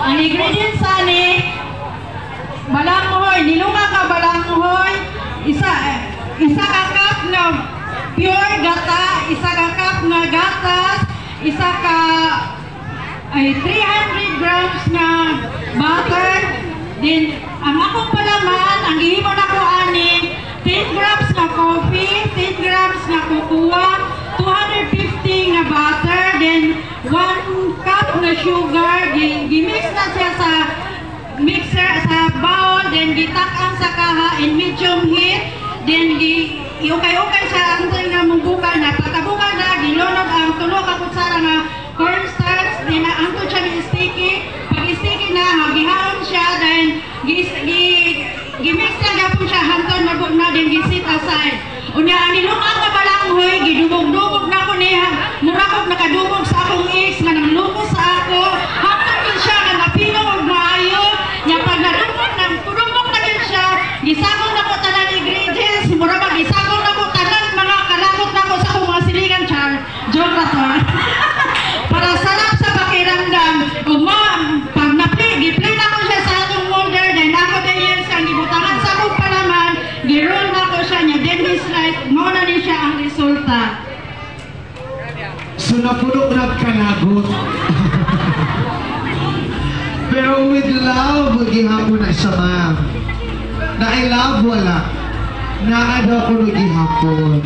Ang ingredients ani balanghoy, nilunga ka balanghoy, isa ka cup na pure gata, isa ka cup na gatas, isa ka 300 grams na butter. Then ang akong palaman, ang ihimo na ko ani 10 grams na coffee, 10 grams na cocoa, 250 na butter, then 1 cup na sugar. Gimix na siya sa mixer sa bowl, then gitak-an sa kaha in medium heat, then iukay-ukay siya ang na mungbuka na pagkabuka na gilunod ang tulo ka kutsara nga cornstarch, then ang to siya sticky. Pag sticky na gihawon siya, then gimix na gapon siya hantod na din gisit aside. Unya ang nilunga ka balanghoy, gidumog-dumog na ko niya, mura ko nakadumog sa akong ex nga nanglumos sa ako, hantod din siya nga napinong maayo. Nya pag nadumog na din siya, gisagol na ko tanan ingredients, mura ba gisagol na ko tanan mga kalamot na ko sa akong mga silingan char. Joke na to. Para sarap sa pakiramdam. Pag gi-play na ko siya sa atong molder, then ako din yan sa gibutangan sa akong palaman, gi-roll na ko siya niya, then slice, mo na din siya ang resulta. So napuno na kalagot. Pero with love, gihapon na siya, ma'am. Na I love wala. Na daw ko gihapon.